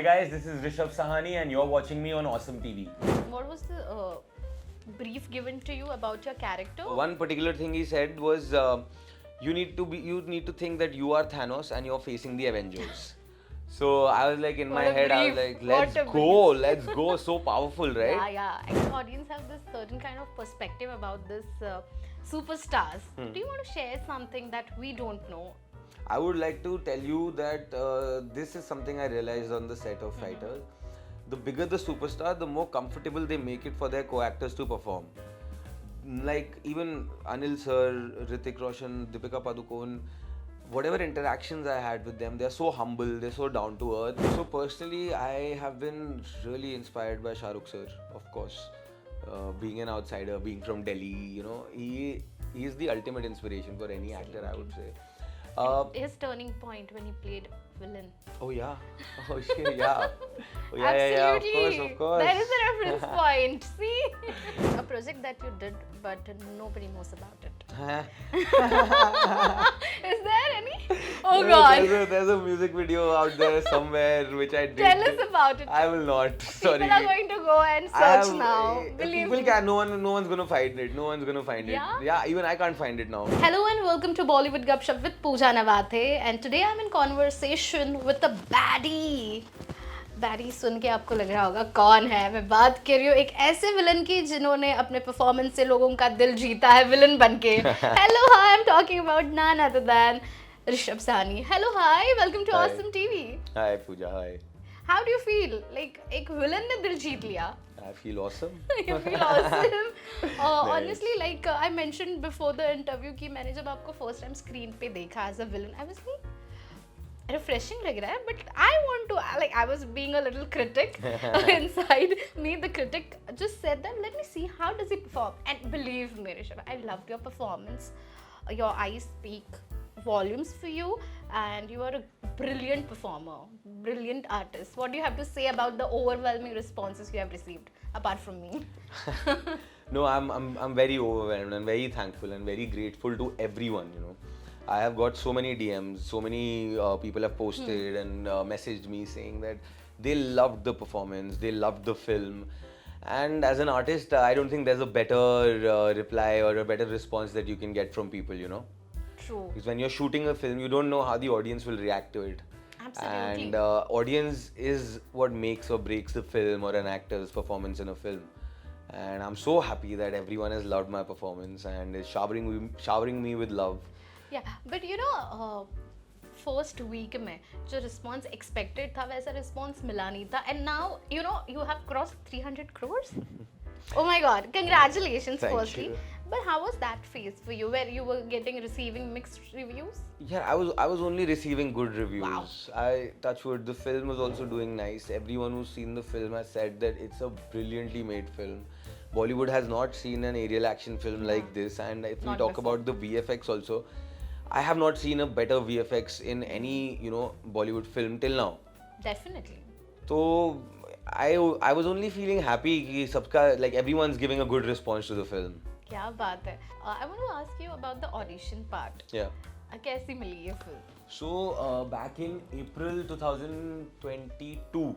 guys, this is Rishabh Sawhney and you're watching me on Awesome TV. What was the brief given to you about your character? One particular thing he said was you need to think that you are Thanos and you're facing the Avengers. So I was like in my head, I was like, let's go. So powerful, right? Yeah. And the audience have this certain kind of perspective about this superstars. Do you want to share something that we don't know? I would like to tell you that this is something I realized on the set of Fighters. The bigger the superstar, the more comfortable they make it for their co-actors to perform. Like even Anil sir, Hrithik Roshan, Deepika Padukone, whatever interactions I had with them, they're so humble, they're so down to earth. So personally, I have been really inspired by Shah Rukh sir, of course. Being an outsider, being from Delhi, he is the ultimate inspiration for any actor, I would say. His turning point when he played villain. Oh yeah. Oh shit, yeah. Oh, yeah, Absolutely. Yeah, of course. That is a reference point. See? A project that you did, but nobody knows about it. Is there any? Oh God. There's a music video out there somewhere which I did. Tell us about it. I will not. Sorry. People are going to go and search now. Believe people me. can. No one's gonna find it. No one's gonna find it. Yeah? Yeah. Even I can't find it now. Hello and welcome to Bollywood Gupshup with Pooja Navathe, and today I'm in conversation with a baddie. Baddie सुन के आपको लग रहा होगा कौन है मैं बात कर रही हूँ एक ऐसे विलन की जिन्होंने अपने परफॉर्मेंस से लोगों का दिल जीता है विलन बनके hello hi I am talking about none other than Rishabh Sahni hello hi welcome to awesome TV hi Pooja hi how do you feel like एक विलन ने दिल जीत लिया I feel awesome. You feel awesome. Honestly, like I mentioned before the interview कि मैंने जब आपको first time screen पे देखा as a villain, I was like refreshing लग रहा है, but I want to like I was being a little critic inside me. The critic just said that let me see how does he perform, and believe me, Rishabh, I loved your performance. Your eyes speak volumes for you, and you are a brilliant performer, brilliant artist. What do you have to say about the overwhelming responses you have received, apart from me? No, I'm very overwhelmed and very thankful and very grateful to everyone. I have got so many DMs, so many people have posted and messaged me saying that they loved the performance, they loved the film. And as an artist, I don't think there's a better reply or a better response that you can get from people, True. Because when you're shooting a film, you don't know how the audience will react to it. Absolutely. And audience is what makes or breaks the film or an actor's performance in a film. And I'm so happy that everyone has loved my performance and is showering me with love. Yeah, but first week में जो response expected था वैसा response मिला नहीं था, and now you have crossed 300 crores. Oh my God! Congratulations, Thank firstly. you. But how was that phase for you, where you were receiving mixed reviews? Yeah, I was only receiving good reviews. Wow. I touch wood. The film was also doing nice. Everyone who's seen the film has said that it's a brilliantly made film. Bollywood has not seen an aerial action film like this, and if we talk about the VFX also, I have not seen a better VFX in any Bollywood film till now. Definitely. So I was only feeling happy कि सबका like everyone's giving a good response to the film. क्या बात है? I want to ask you about the audition part. Yeah. कैसी मिली ये film? So back in April 2022,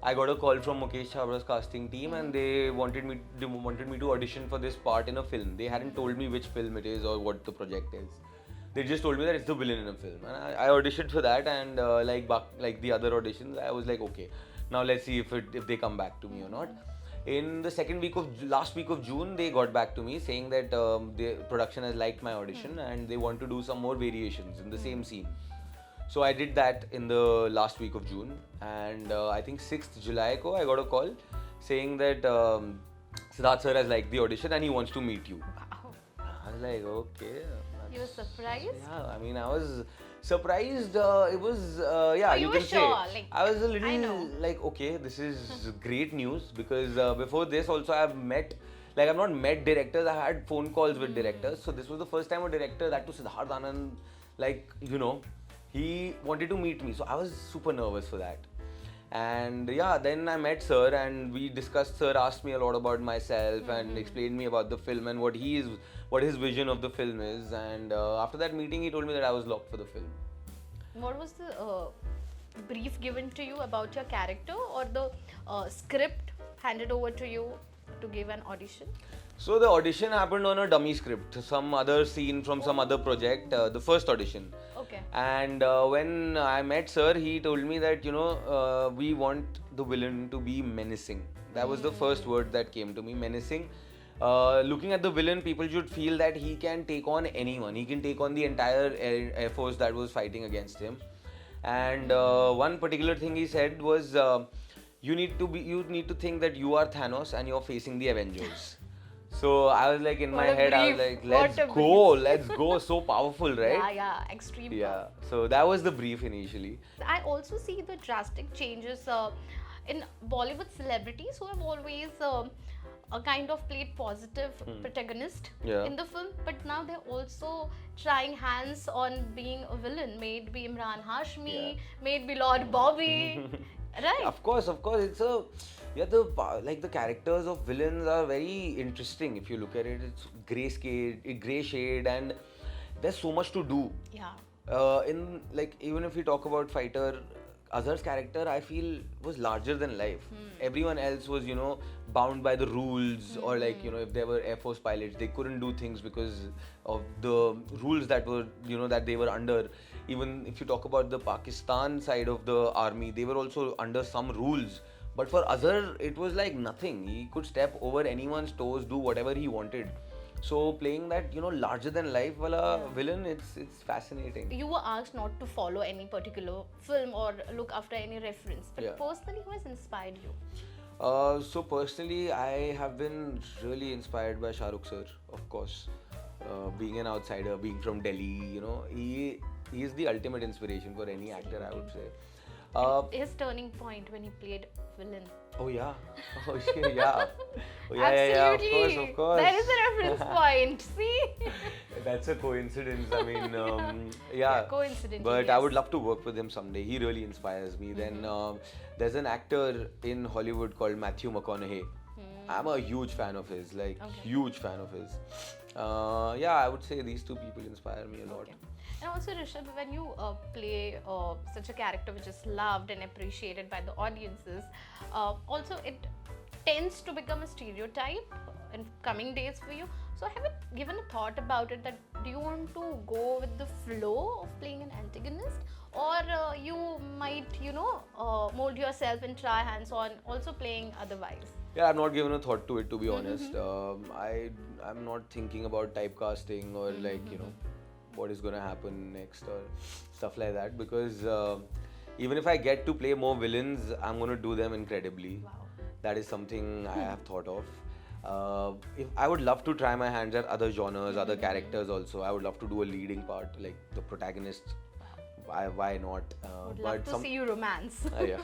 I got a call from Mukesh Chhabra's casting team, and they wanted me to audition for this part in a film. They hadn't told me which film it is or what the project is. They just told me that it's the villain in a film, and I auditioned for that. And like the other auditions, I was like, okay, now let's see if they come back to me or not. In the last week of June, they got back to me saying that the production has liked my audition and they want to do some more variations in the same scene. So I did that in the last week of June, and I think 6th July ko I got a call saying that Siddharth sir has liked the audition and he wants to meet you. Wow. I was like, okay. You were surprised? Yeah, I mean, I was surprised. It was, yeah, you you were can sure, say. like, I was a I know. little like, okay, this is great news, because before this also I've not met directors, I had phone calls with directors. So this was the first time a director, that to Siddharth Anand, he wanted to meet me. So I was super nervous for that. And yeah, then I met sir and we discussed. Sir asked me a lot about myself and explained me about the film and what his vision of the film is. And after that meeting, he told me that I was locked for the film. What was the brief given to you about your character, or the script handed over to you to give an audition? So the audition happened on a dummy script, some other scene from some other project, the first audition. Okay. And when I met sir, he told me that, we want the villain to be menacing. That was the first word that came to me, menacing. Looking at the villain, people should feel that he can take on anyone. He can take on the entire air force that was fighting against him. And one particular thing he said was, you need to think that you are Thanos and you're facing the Avengers. So I was like, in my What a head, I was brief. like, What let's a go, let's go. So powerful, right? Yeah, extreme. Yeah. So that was the brief initially. I also see the drastic changes in Bollywood celebrities who have always a kind of played positive protagonist Yeah. in the film, but now they're also trying hands on being a villain. May it be Imran Hashmi, may it be Lord Bobby, right? Of course, it's the characters of villains are very interesting. If you look at it, it's gray shade, and there's so much to do. Yeah. In like, even if we talk about fighter, Azhar's character I feel was larger than life. Everyone else was, bound by the rules, or like, if they were Air Force pilots, they couldn't do things because of the rules that were, that they were under. Even if you talk about the Pakistan side of the army, they were also under some rules. But for Azhar, it was like nothing. He could step over anyone's toes, do whatever he wanted. So playing that, larger than life wala villain, it's fascinating. You were asked not to follow any particular film or look after any reference, but Yeah. personally, who has inspired you? So personally, I have been really inspired by Shah Rukh sir, of course. Being an outsider, being from Delhi, he is the ultimate inspiration for any actor, I would say. His turning point when he played villain. Oh yeah, oh shit, yeah. Oh, yeah, Absolutely. of course. That is a reference point. See? That's a coincidence. I mean, yeah. Coincidentally, But I would yes. love to work with him someday. He really inspires me. Then there's an actor in Hollywood called Matthew McConaughey. I'm a huge fan of his, huge fan of his. Yeah, I would say these two people inspire me a lot. Okay. And also, Rishabh, when you play such a character which is loved and appreciated by the audiences, also it tends to become a stereotype in coming days for you. So, have you given a thought about it, that do you want to go with the flow of playing an antagonist, or you might, mold yourself and try hands on also playing otherwise? Yeah, I've not given a thought to it, to be honest. I'm not thinking about typecasting or what is going to happen next or stuff like that, because even if I get to play more villains, I'm going to do them incredibly. Wow. That is something I have thought of. If I would love to try my hands at other genres, other characters also. I would love to do a leading part, like the protagonist. Why not? Would love to see you romance. Yeah.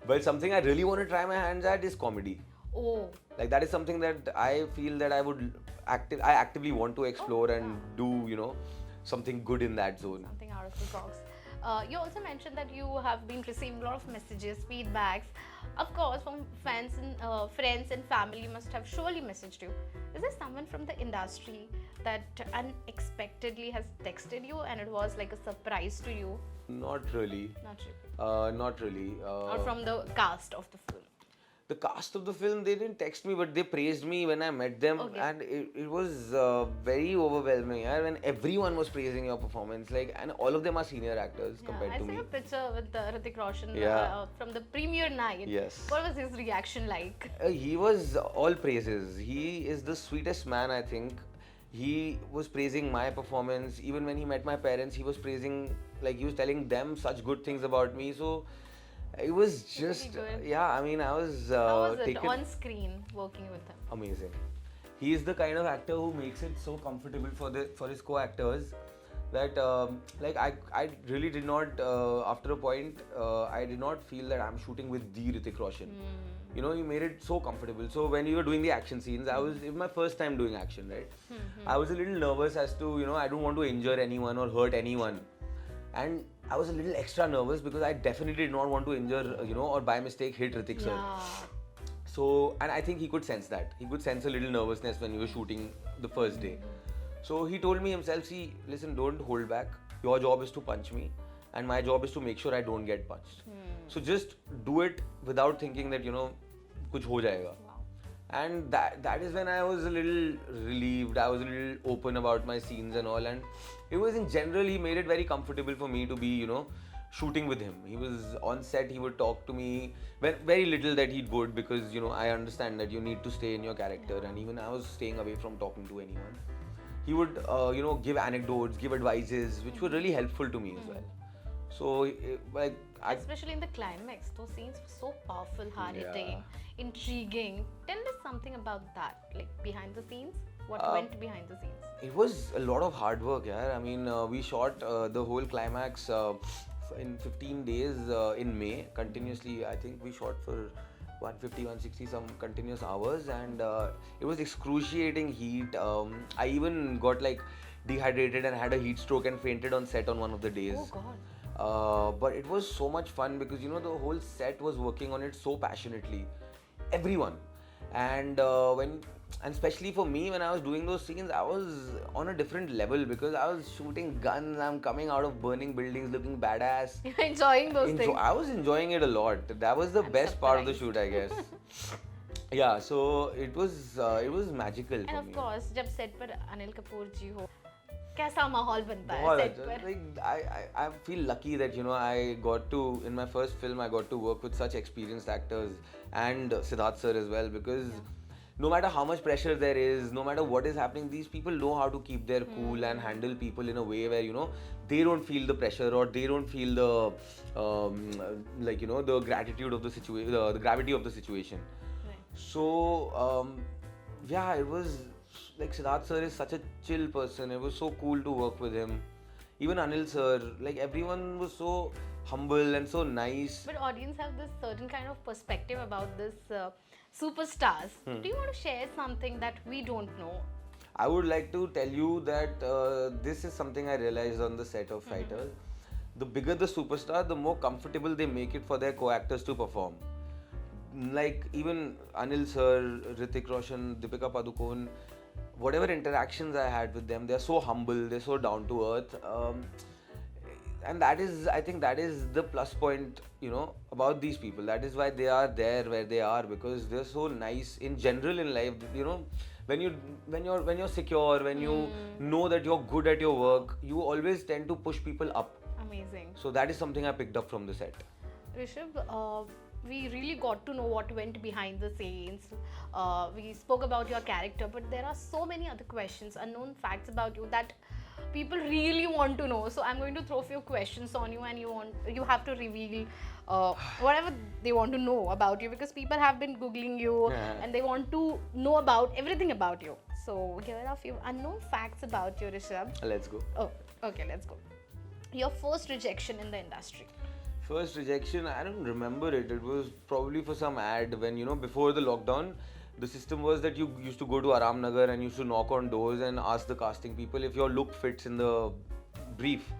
But something I really want to try my hands at is comedy. Oh. Like, that is something that I feel that I actively want to explore and do, something good in that zone. Something out of the box. You also mentioned that you have been receiving a lot of messages, feedbacks, of course, from fans and friends and family must have surely messaged you. Is there someone from the industry that unexpectedly has texted you and it was like a surprise to you? Not really. Not really. Not really. Or from the cast of the film? The cast of the film, they didn't text me, but they praised me when I met them, Okay. and it was very overwhelming. When everyone was praising your performance, and all of them are senior actors compared I to saw me. a picture with Hrithik Roshan Yeah. from the premiere night. Yes. What was his reaction like? He was all praises. He is the sweetest man, I think. He was praising my performance. Even when he met my parents, he was praising, he was telling them such good things about me. So it was just, good. yeah, I mean, I was How was it taken. on screen working with him? Amazing. He is the kind of actor who makes it so comfortable for his co-actors that I really did not after a point I did not feel that I'm shooting with the Hrithik Roshan. He made it so comfortable. So when we were doing the action scenes, it was my first time doing action, right? I was a little nervous as to I don't want to injure anyone or hurt anyone, and I was a little extra nervous because I definitely did not want to injure or by mistake hit Hrithik sir. So, and I think he could sense that. He could sense a little nervousness when we were shooting the first day. So he told me himself, see, listen, don't hold back. Your job is to punch me. and my job is to make sure I don't get punched. So just do it without thinking that kuch ho jayega. Wow. And that is when I was a little relieved. I was a little open about my scenes and all, and it was in general, he made it very comfortable for me to be shooting with him. He was on set, he would talk to me very little that he would, because I understand that you need to stay in your character, and even I was staying away from talking to anyone. He would give anecdotes, give advices, which were really helpful to me as well. So Especially in the climax, those scenes were so powerful, hard-hitting, intriguing. Tell us something about that, like behind the scenes. What went behind the scenes? It was a lot of hard work, yeah. I mean, we shot the whole climax in 15 days in May, continuously. I think we shot for 150, 160 some continuous hours, and it was excruciating heat. I even got dehydrated and had a heat stroke and fainted on set on one of the days. Oh God. But it was so much fun because the whole set was working on it so passionately, everyone, and especially for me, when I was doing those scenes, I was on a different level because I was shooting guns. I'm coming out of burning buildings, looking badass. You're enjoying those things. I was enjoying it a lot. That was the best part of the shoot, I guess. Yeah, so it was magical And for of me. course, जब set पर अनिल कपूर जी हो, कैसा माहौल बनता है बहुत set अच्छा. पर? I feel lucky that I got to, in my first film, I got to work with such experienced actors and Siddharth sir as well, because no matter how much pressure there is, no matter what is happening, these people know how to keep their cool and handle people in a way where they don't feel the pressure, or they don't feel the the gratitude of the situation, the gravity of the situation. Right. So yeah, it was like Siddharth sir is such a chill person. It was so cool to work with him. Even Anil sir, everyone was so humble and so nice. But audience have this certain kind of perspective about this superstars. Do you want to share something that we don't know? I would like to tell you that this is something I realized on the set of Fighters. The bigger the superstar, the more comfortable they make it for their co-actors to perform. Like even Anil sir, Hrithik Roshan, Deepika Padukone, whatever interactions I had with them, they're so humble, they're so down to earth. And I think that is the plus point, about these people. That is why they are there where they are, because they're so nice in general in life. When you're secure, when you know that you're good at your work, you always tend to push people up. Amazing. So that is something I picked up from the set. Rishabh, we really got to know what went behind the scenes. We spoke about your character, but there are so many other questions, unknown facts about you that people really want to know. So I'm going to throw a few questions on you, and you have to reveal whatever they want to know about you, because people have been googling you and they want to know about everything about you. So here are a few unknown facts about you, Rishabh. Let's go. Oh, okay, let's go. Your first rejection in the industry. First rejection, I don't remember it. It was probably for some ad when, before the lockdown, the system was that you used to go to Aram Nagar and used to knock on doors and ask the casting people if your look fits in the brief.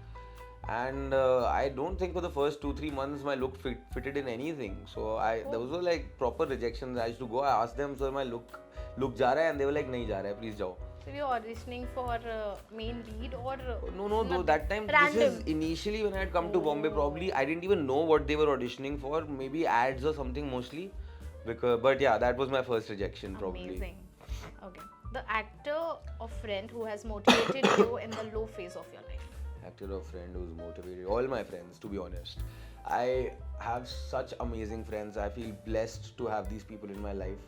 And I don't think for the first 2-3 months my look fitted in anything. So those were like proper rejections. I used to go, I asked them, so my look ja raha hai? And they were like, nahi ja raha hai, please jao. So you were auditioning for main lead or No, though that time, random? this is initially when I had come to Bombay, probably I didn't even know what they were auditioning for, maybe ads or something mostly. But yeah, that was my first rejection probably. Amazing. Okay. The actor or friend who has motivated you in the low phase of your life. Actor or friend who's motivated, all my friends, to be honest. I have such amazing friends. I feel blessed to have these people in my life.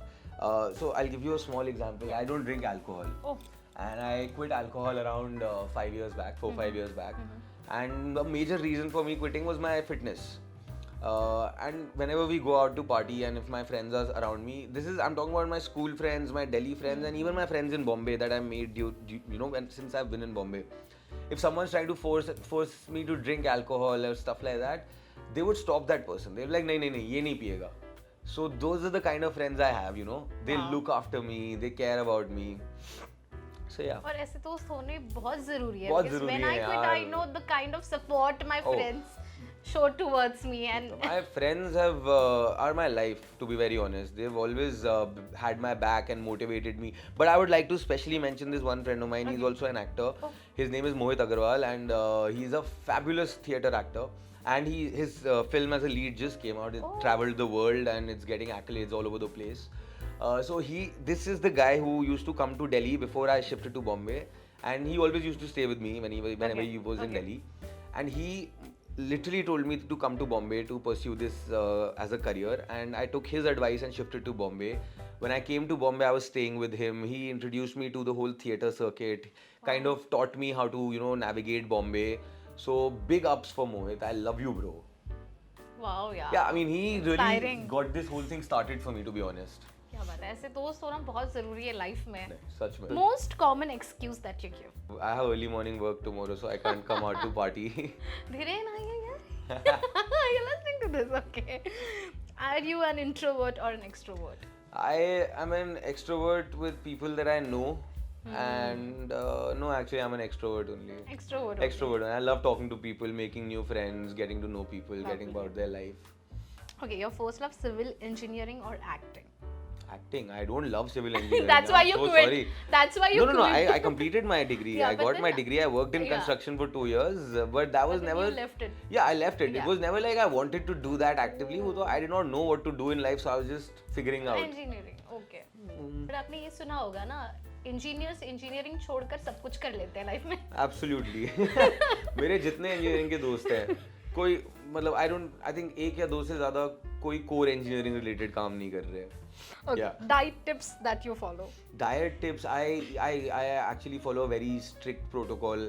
So I'll give you a small example. I don't drink alcohol. Oh. And I quit alcohol around 5 years back, 4-5 years back. And the major reason for me quitting was my fitness. And whenever we go out to party, and if my friends are around me, I'm talking about my school friends, my Delhi friends, and even my friends in Bombay that I made since I've been in Bombay. If someone's trying to force me to drink alcohol or stuff like that, they would stop that person. They'd be like, nahi, ye nahi piyega. So those are the kind of friends I have, They look after me, they care about me. So yeah. और ऐसे दोस्त होने बहुत ज़रूरी है. बहुत Because ज़रूरी when है I quit, यार. I know the kind of support my friends show towards me, and My friends have are my life, to be very honest. They've always had my back and motivated me. But I would like to specially mention this one friend of mine. He's also an actor. His name is Mohit Agarwal, and he's a fabulous theatre actor. And his film as a lead just came out. It traveled the world and it's getting accolades all over the place. This is the guy who used to come to Delhi before I shifted to Bombay, and he always used to stay with me whenever he was in Delhi. And he literally told me to come to Bombay to pursue this as a career, and I took his advice and shifted to Bombay. When I came to Bombay, I was staying with him. He introduced me to the whole theatre circuit, kind of taught me how to, navigate Bombay. So big ups for Mohit. I love you, bro. wow, yeah. Yeah, I mean, he really Inspiring. got this whole thing started for me, to be honest. क्या बात है, ऐसे दोस्त होना बहुत जरूरी है life में. Such में. Most common excuse that you give. I have early morning work tomorrow, so I can't come out to party. धीरे ना यार. You're listening to this, okay? Are you an introvert or an extrovert? I am an extrovert with people that I know, and no, actually, I'm an extrovert only. Extrovert. Okay. Extrovert. I love talking to people, making new friends, getting to know people, getting about their life. Okay, your first love, civil engineering or acting? Acting. I don't love civil engineering. That's why I'm you so quit. Sorry. That's why you No. quit. I completed my degree. Yeah, I but got then- my degree. I worked in Yeah. construction for 2 years, but that was But then never. you left it. Yeah, I left it. Yeah. It was never like I wanted to do that actively. I did not know what to do in life, so I was just figuring out. Engineering, okay. पर आपने ये सुना होगा ना, engineers engineering छोड़कर सब कुछ कर लेते हैं लाइफ में. Absolutely. मेरे जितने इंजीनियरिंग के दोस्त हैं, कोई मतलब I think एक या दो से ज़्यादा कोई कोर इंजीनियरिंग रिलेटेड काम नहीं कर रहे हैं. Okay. Yeah. Diet tips that you follow. Diet tips, I actually follow a very strict protocol.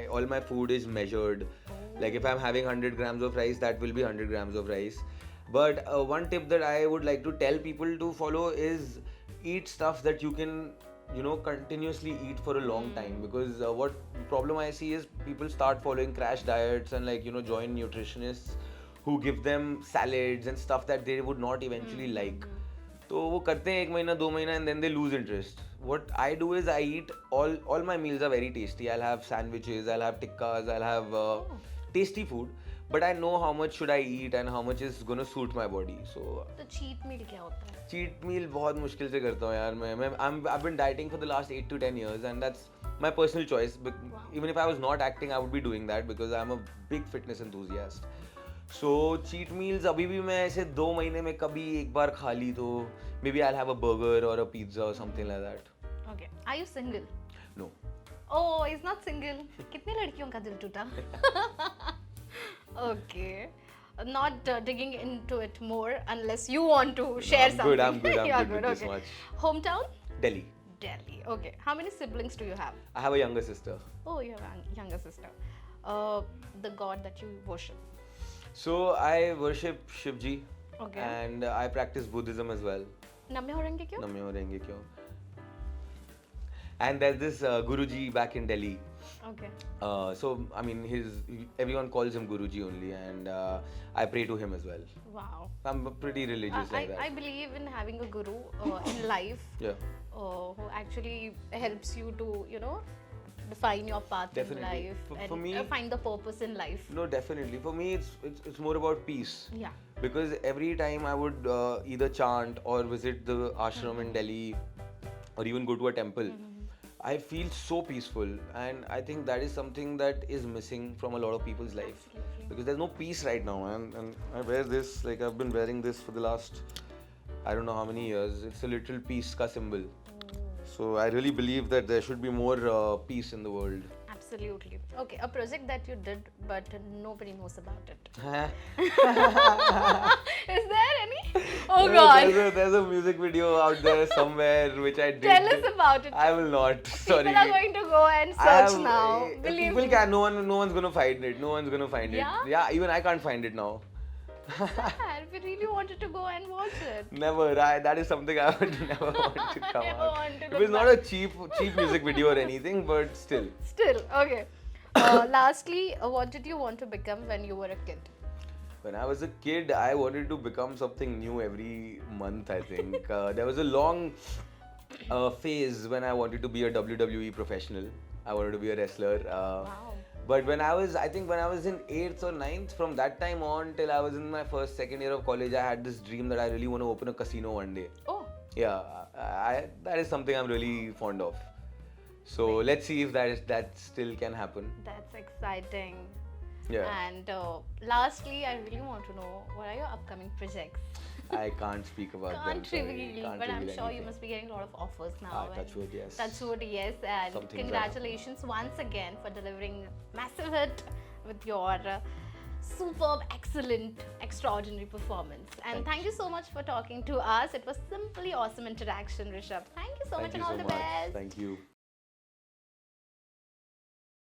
All my food is measured. Like if I'm having 100 grams of rice, that will be 100 grams of rice. But one tip that I would like to tell people to follow is eat stuff that you can, continuously eat for a long time. Because what problem I see is people start following crash diets and join nutritionists who give them salads and stuff that they would not eventually like. तो वो करते हैं 1 महीना 2 महीना and then they lose interest. What I do is I eat all my meals are very tasty. I'll have sandwiches, I'll have tikkas, I'll have tasty food. But I know how much should I eat and how much is gonna suit my body. So तो cheat meal क्या होता है? cheat meal बहुत मुश्किल से करता हूँ यार मैं. I've been dieting for the last 8 to 10 years and that's my personal choice. But even if I was not acting, I would be doing that because I'm a big fitness enthusiast. So cheat meals अभी भी मैं ऐसे 2 महीने में कभी एक बार खा ली तो maybe I'll have a burger or a pizza or something like that. Okay. Are you single? No. Oh, he's not single. कितनी लड़कियों का दिल टूटा? Okay. Not digging into it more unless you want to share something. I'm good You're with this okay. much. Hometown? Delhi. Delhi. Okay. How many siblings do you have? I have a younger sister. Oh, you have a younger sister. The god that you worship. So I worship Shivji. Okay. And I practice Buddhism as well. नम्य हो रहेंगे क्यों? नम्य हो रहेंगे क्यों? And there's this Guruji back in Delhi. Okay. So I mean, everyone calls him Guruji only, and I pray to him as well. Wow. I'm pretty religious like that. I believe in having a guru in life Yeah. who actually helps you to, define your path Definitely. in life For and me- find the purpose in life. No, definitely. For me, it's more about peace. Yeah. Because every time I would either chant or visit the ashram in Delhi or even go to a temple, I feel so peaceful, and I think that is something that is missing from a lot of people's life. Absolutely. Because there's no peace right now, and I wear this, like I've been wearing this for the last I don't know how many years. It's a little peace ka symbol. So I really believe that there should be more peace in the world. Absolutely. Okay, a project that you did but nobody knows about it. Is there any? Oh god. There's a music video out there somewhere which I did. Tell us about it. I will not. Sorry. People are going to go and I search have- now. Believe people me. can. No one's gonna find it. No one's gonna find Yeah? it. Yeah. Even I can't find it now. Sad. We really wanted to go and watch it. Never. That is something I would never want to come Never out. want to It look was not a cheap music video or anything, but still. Still, okay. Lastly, what did you want to become when you were a kid? When I was a kid, I wanted to become something new every month, I think. There was a long phase when I wanted to be a WWE professional. I wanted to be a wrestler. Wow. But I think when I was in 8th or 9th, from that time on till I was in my second year of college, I had this dream that I really want to open a casino one day. Oh, Yeah, that is something I'm really fond of. So let's see if that still can happen. that's exciting. Yeah. And lastly, I really want to know, what are your upcoming projects? I can't speak about them. Can't Sorry. reveal, Can't but I'm reveal sure you anything. must be getting a lot of offers now. and Touch wood, yes. Touch wood, yes. And Some things are congratulations once again for delivering massive hit with your superb, excellent, extraordinary performance. And thank you so much for talking to us. It was simply awesome interaction, Rishabh. Thank you so much Thank and you all so the much. best. Thank you.